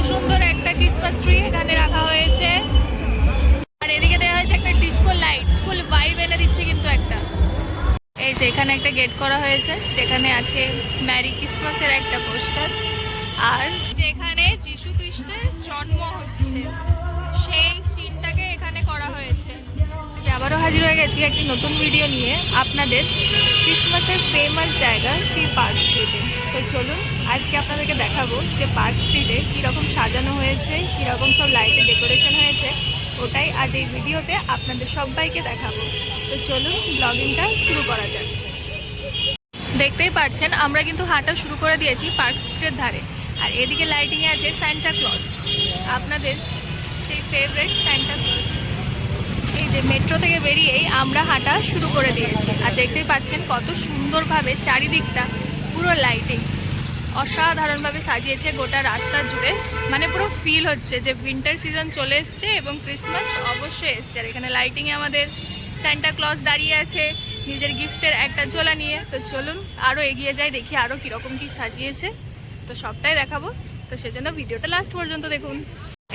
সুন্দর একটা Christmas tree এখানে রাখা হয়েছে, আর এদিকে দেওয়া হয়েছে একটা ডিস্কো লাইট, ফুল ভাইব এনে দিচ্ছে কিন্তু একটা। এই যে এখানে একটা গেট করা হয়েছে যেখানে আছে ম্যারি ক্রিসমাসের একটা পোস্টার, আর যেখানে যিশু খ্রিস্টের জন্ম হচ্ছে সেই সিনটাকে এখানে করা হয়েছে। আবারও হাজির হয়ে গেছি একটি নতুন ভিডিও নিয়ে আপনাদের ক্রিসমাসের ফেমাস জায়গা সেই পার্ক স্ট্রিটে। তো চলুন আজকে আপনাদেরকে দেখাবো যে পার্ক স্ট্রিটে কীরকম সাজানো হয়েছে, কীরকম সব লাইটে ডেকোরেশন হয়েছে, ওটাই আজ এই ভিডিওতে আপনাদের সবাইকে দেখাবো। তো চলুন ব্লগিংটা শুরু করা যাক। দেখতেই পাচ্ছেন আমরা কিন্তু হাঁটা শুরু করে দিয়েছি পার্ক স্ট্রিটের ধারে, আর এদিকে লাইটিংয়ে আছে সান্টা ক্লজ, আপনাদের সেই ফেভারিট সান্টা ক্লজ। এই যে মেট্রো থেকে বেরিয়েই আমরা হাঁটা শুরু করে দিয়েছি, আর দেখতেই পাচ্ছেন কত সুন্দরভাবে চারিদিকটা পুরো লাইটিং অসাধারণভাবে সাজিয়েছে গোটা রাস্তা জুড়ে। মানে পুরো ফিল হচ্ছে যে উইন্টার সিজন চলে এসছে এবং ক্রিসমাস অবশ্যই এসছে। আর এখানে লাইটিংয়ে আমাদের সান্টা ক্লজ দাঁড়িয়ে আছে নিজের গিফটের একটা ঝোলা নিয়ে। তো চলুন আরও এগিয়ে যাই, দেখি আরও কীরকম কী সাজিয়েছে, তো সবটাই দেখাবো। তো সেজন্য ভিডিওটা লাস্ট পর্যন্ত দেখুন।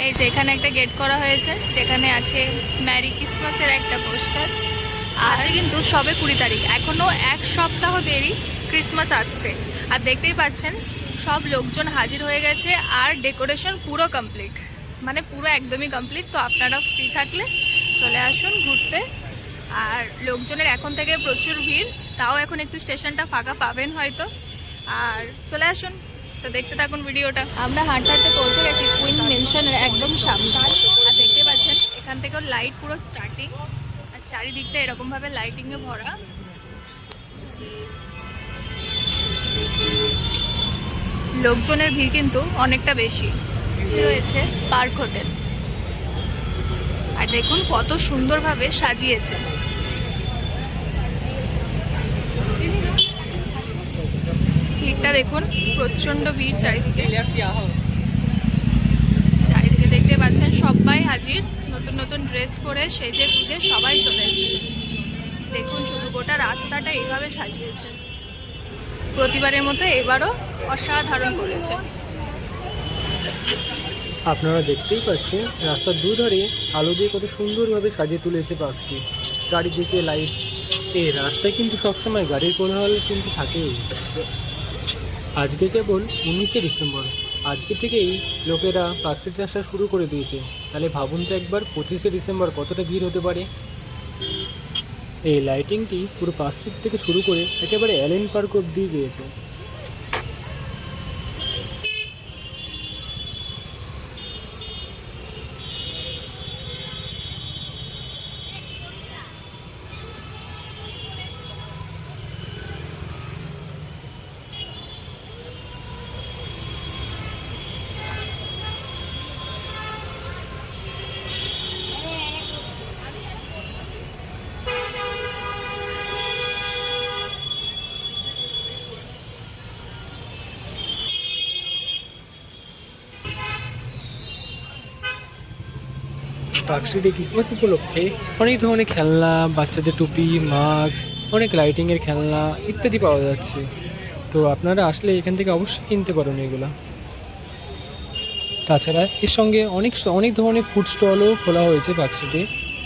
এই যে এখানে একটা গেট করা হয়েছে যেখানে আছে ম্যারি ক্রিসমাসের একটা পোস্টার, আছে কিন্তু সবে 20 তারিখ, এখনও 1 সপ্তাহ দেরি ক্রিসমাস আসতে। আর দেখতেই পাচ্ছেন সব লোকজন হাজির হয়ে গেছে, আর ডেকোরেশন পুরো কমপ্লিট, মানে পুরো একদমই কমপ্লিট। তো আপনারা ফ্রি থাকলে চলে আসুন ঘুরতে। আর লোকজনের এখন থেকে প্রচুর ভিড়, তাও এখন একটু স্টেশনটা ফাঁকা পাবেন হয়তো, আর চলে আসুন। তো দেখতে থাকুন ভিডিওটা। আমরা হাঁটতে হাঁটতে পৌঁছে গেছি কুইন মেনশনের একদম সামনে, আর দেখতে পাচ্ছেন এখান থেকেও লাইট পুরো স্টার্টিং, আর চারিদিকটা এরকমভাবে লাইটিংয়ে ভরা। লোকজনের ভিড় কিন্তু অনেকটা বেশি। রয়েছে পার্ক হোটেল, আর দেখুন কত সুন্দরভাবে সাজিয়েছে। ভিড়টা দেখুন, প্রচন্ড ভিড় চারিদিকে। চারিদিকে দেখতে পাচ্ছেন সবাই হাজির, নতুন নতুন ড্রেস পরে সেজে গুজে সবাই চলে এসছে। দেখুন শুধু গোটা রাস্তাটা এইভাবে সাজিয়েছে, প্রতিবারের মতো এবারও অসাধারণ করেছে। আপনারা দেখতেই পাচ্ছেন রাস্তার দুধারে আলো দিয়ে কত সুন্দরভাবে সাজিয়ে তুলেছে পার্কটি, চারিদিকে লাইট। এই রাস্তায় কিন্তু সবসময় গাড়ির কোলাহল কিন্তু থাকেই। আজকে কেবল 19শে ডিসেম্বর, আজকে থেকেই লোকেরা পার্ক স্ট্রিটে আসা শুরু করে দিয়েছে। তাহলে ভাবুন তো একবার 25শে ডিসেম্বর কতটা ভিড় হতে পারে। এই লাইটিংটি পুরো পার্ক স্ট্রিট থেকে শুরু করে একেবারে অ্যালেন পার্ক অবধি গিয়েছে। পার্ক স্ট্রিটে ক্রিসমাস উপলক্ষে অনেক ধরনের খেলনা, বাচ্চাদের টুপি, মাস্ক, অনেক লাইটিংয়ের খেলনা ইত্যাদি পাওয়া যাচ্ছে। তো আপনারা আসলে এখান থেকে অবশ্যই কিনতে পারেন এগুলো। তাছাড়া এর সঙ্গে অনেক ধরনের ফুড স্টলও খোলা হয়েছে পার্ক স্ট্রিটে,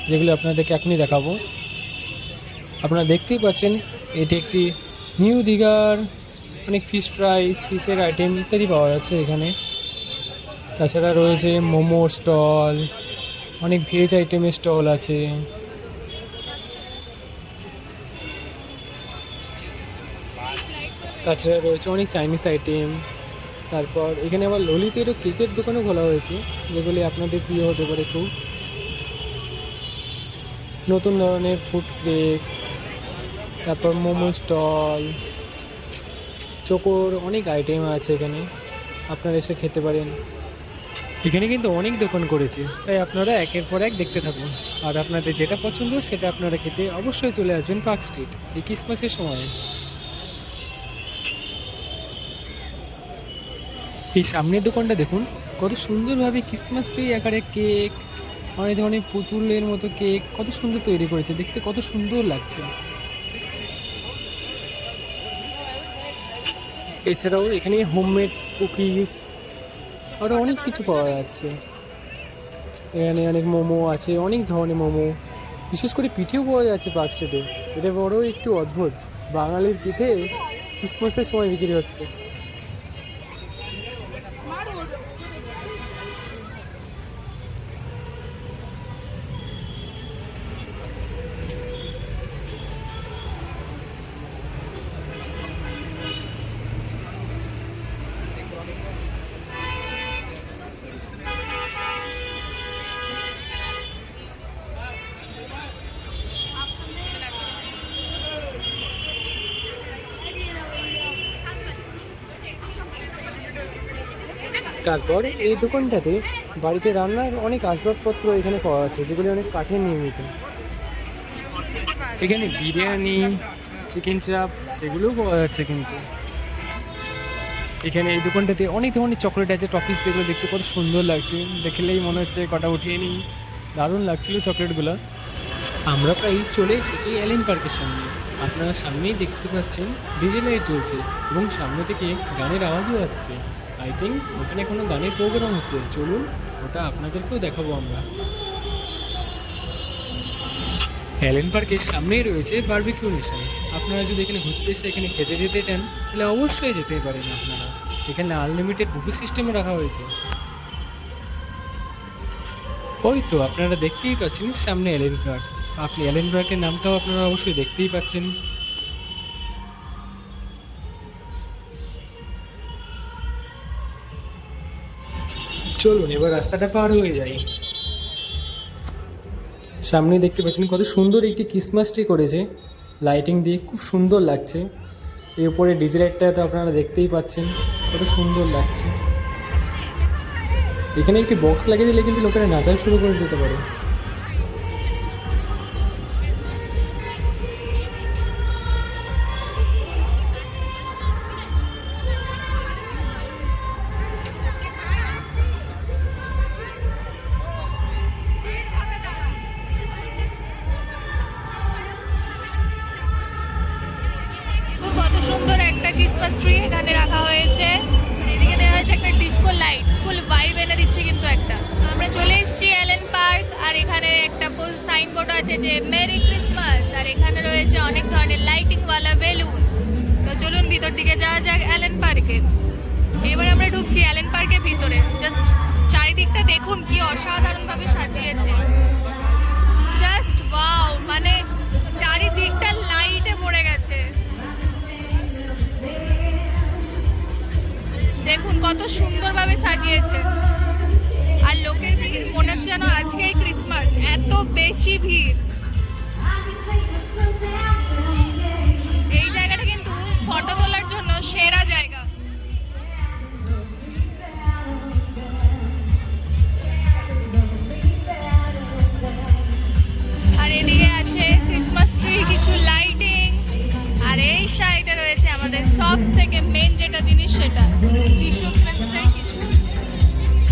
যেগুলো আপনাদেরকে এখনই দেখাবো। আপনারা দেখতেই পাচ্ছেন এটি একটি নিউ দীঘার অনেক ফিশ ফ্রাই, ফিশের আইটেম ইত্যাদি পাওয়া যাচ্ছে এখানে। তাছাড়া রয়েছে মোমো স্টল, অনেক ভেজ আইটেমের স্টল আছে। তাছাড়া রয়েছে অনেক চাইনিজ আইটেম। তারপর এখানে আবার ললিতেরও কেকের দোকানও খোলা হয়েছে, যেগুলি আপনাদের প্রিয় হতে পারে খুব। নতুন ধরনের ফুড কেক, তারপর মোমো স্টল, চোকোর অনেক আইটেম আছে এখানে, আপনারা এসে খেতে পারেন। এখানে কিন্তু অনেক দোকান করেছে, তাই আপনারা একের পর এক দেখতে থাকুন। আর আপনাদের যেটা পছন্দ সেটা আপনারা খেতে অবশ্যই চলে আসবেন পার্ক স্ট্রিট এই ক্রিসমাসের সময়। এই সামনের দোকানটা দেখুন, কত সুন্দরভাবে ক্রিসমাস ট্রি আকারে কেক, অনেক ধরনের পুতুলের মতো কেক কত সুন্দর তৈরি করেছে, দেখতে কত সুন্দর লাগছে। এছাড়াও এখানে হোমমেড কুকিজ, আরও অনেক কিছু পাওয়া যাচ্ছে। এখানে অনেক মোমো আছে, অনেক ধরনের মোমো, বিশেষ করে পিঠেও পাওয়া যাচ্ছে পার্ক স্ট্রিটে। এটা বড় একটু অদ্ভুত, বাঙালির পিঠে ক্রিসমাসের সময় বিক্রি হচ্ছে। তারপর এই দোকানটাতে বাড়িতে রান্নার অনেক আসবাবপত্র এখানে পাওয়া যাচ্ছে, যেগুলি অনেক কাঠের নির্মিত। এখানে বিরিয়ানি, চিকেন চাপ সেগুলোও পাওয়া যাচ্ছে। কিন্তু এখানে এই দোকানটাতে অনেক ধরনের চকলেট আছে, টফিস, যেগুলো দেখতে কত সুন্দর লাগছে, দেখলেই মনে হচ্ছে কটা উঠিয়ে নিই। দারুণ লাগছিল চকলেটগুলো। আমরা প্রায় চলে এসেছি এলেন পার্কের সামনে। আপনারা সামনেই দেখতে পাচ্ছেন ডিজে লাইট চলছে এবং সামনে থেকে গানের আওয়াজও আসছে। আই থিঙ্ক ওখানে কোনো গানের প্রোগ্রাম হচ্ছে। চলুন ওটা আপনাদেরকেও দেখাবো আমরা। এলেন পার্কের সামনেই রয়েছে বারবিকিউ নেশন। আপনারা যদি এখানে ঘুরতে এসে এখানে খেতে যেতে চান তাহলে অবশ্যই যেতে পারেন আপনারা। এখানে আনলিমিটেড বুফে সিস্টেমও রাখা হয়েছে। ওই তো আপনারা দেখতেই পাচ্ছেন সামনে এলেন পার্ক। আপনি এলেন পার্কের নামটাও আপনারা অবশ্যই দেখতেই পাচ্ছেন। চলুন এবার রাস্তাটা পার হয়ে যাই। সামনে দেখতে পাচ্ছেন কত সুন্দর একটি ক্রিসমাস ট্রি করেছে লাইটিং দিয়ে, খুব সুন্দর লাগছে। এর উপরে ডিজে লাইটটা তো আপনারা দেখতেই পাচ্ছেন কত সুন্দর লাগছে। এখানে একটি বক্স লাগিয়ে দিলে কিন্তু লোকেরা নাচা শুরু করে দিতে পারে। কত সুন্দর একটা ক্রিসমাস ট্রি এখানে রাখা হয়েছে। এদিকে দেওয়া হয়েছে একটা ডিস্কো লাইট, ফুল ভাইব এনে দিচ্ছে কিন্তু একটা। আমরা চলে এসেছি এলেন পার্ক, আর এখানে একটা সাইনবোর্ড আছে যে মেরি ক্রিসমাস, আর এখানে রয়েছে অনেক ধরনের লাইটিং ওয়ালা বেলুন। তো চলুন ভিতর দিকে যাওয়া যাক এলেন পার্কের। এবার আমরা ঢুকছি এলেন পার্কের ভিতরে। জাস্ট চারিদিকটা দেখুন কি অসাধারণভাবে সাজিয়েছে। জাস্ট ওয়াও, মানে চারিদিকটা লাইটে ভরে গেছে। দেখুন কত সুন্দরভাবে সাজিয়েছে। আর লোকের ভিড় মনে হচ্ছে যেন আজকেই ক্রিসমাস, এত বেশি ভিড়। এই জায়গাটা কিন্তু ফটো তোলার জন্য সেরা জায়গা। আর এদিকে আছে ক্রিসমাস ট্রি, কিছু লাইটিং। আর এই সাইডে রয়েছে আমাদের সব থেকে মেন যেটা জিনিস, সেটা যিশু খ্রিস্টের কিছু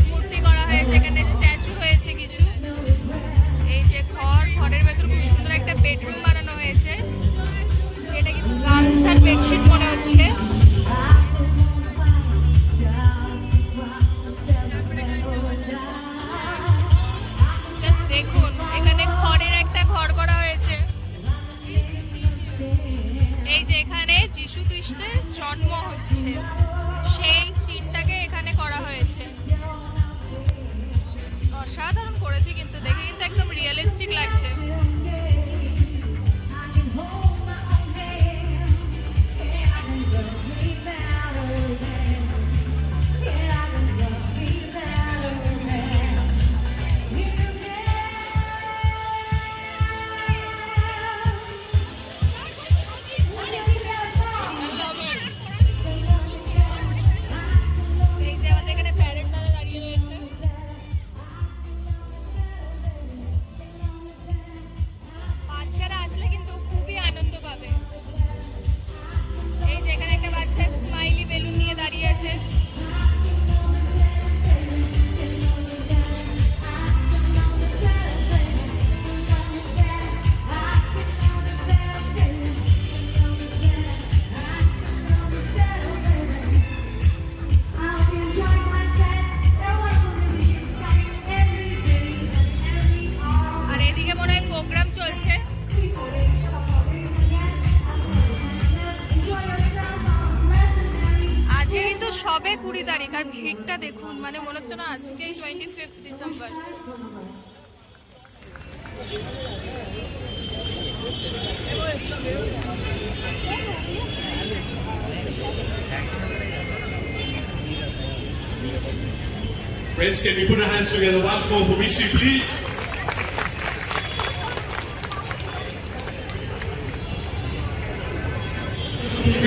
মূর্তি করা হয়েছে। এখানে স্ট্যাচু হয়েছে কিছু। এই যে ঘরের ভেতর খুব সুন্দর একটা বেডরুম বানানো হয়েছে, যেটা কিন্তু গামছার বেডশিট মনে হচ্ছে। জাস্ট দেখুন এখানে খড়ের একটা ঘর করা হয়েছে। এই যে এখানে যিশু খ্রিস্টের জন্ম হচ্ছে, সেই সিনটাকে মানে মনে হচ্ছে না আজকেই 25 December. Friends, can we put our hands together once more for Mishi, please?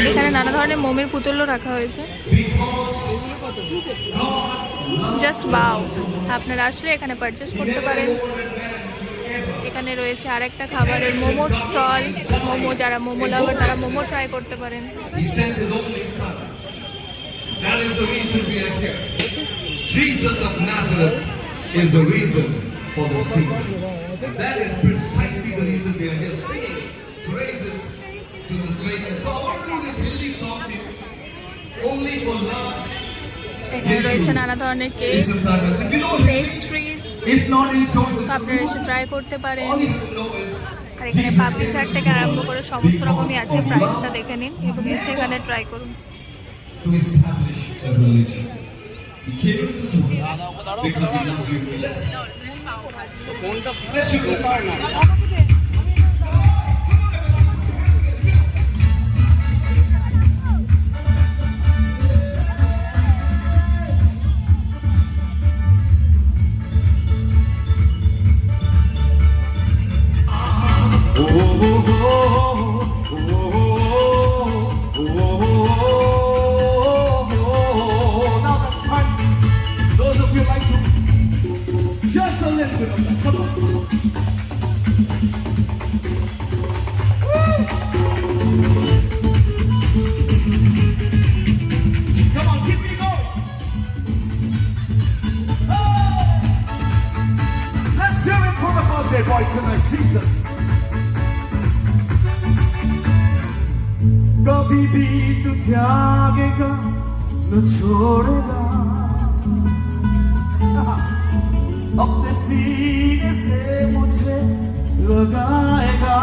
এখানে নানা ধরনের মোমের পুতুলও রাখা হয়েছে। জাস্ট বাও, আপনারা আসলে এখানে পারচেস করতে পারেন। এখানে রয়েছে আরেকটা খাবারের মোমোর স্টল। মোমো, যারা মোমো লাভার তারা মোমো ট্রাই করতে পারেন। He sent his only son. That is the reason we are here. Jesus of Nazareth is the reason for the season. And that is precisely the reason we are here, singing praises to this great God. So I want to do this Hindi song to you, only for love. এখানে রয়েছে নানা ধরনের cake, Listen, Sarkis, if you know pastries, if not in short, তো আপনারা এসে try করতে পারেন। all you have to know is আর এখানে পাপড়ি চাট থেকে আরম্ভ করে সমস্ত রকমই আছে। প্রাইসটা দেখে নিন এবং এসে এখানে ট্রাই করুন। to establish a religion. He came into this world because he loves you. Bless you. Now that's time. Those of you like to just a little bit of that. Come on. Come on, keep me going. Oh! Let's hear it for the birthday boy tonight, Jesus. कभी भी तू त्यागेगा न छोड़ेगा अपने सीने से मुझे लगाएगा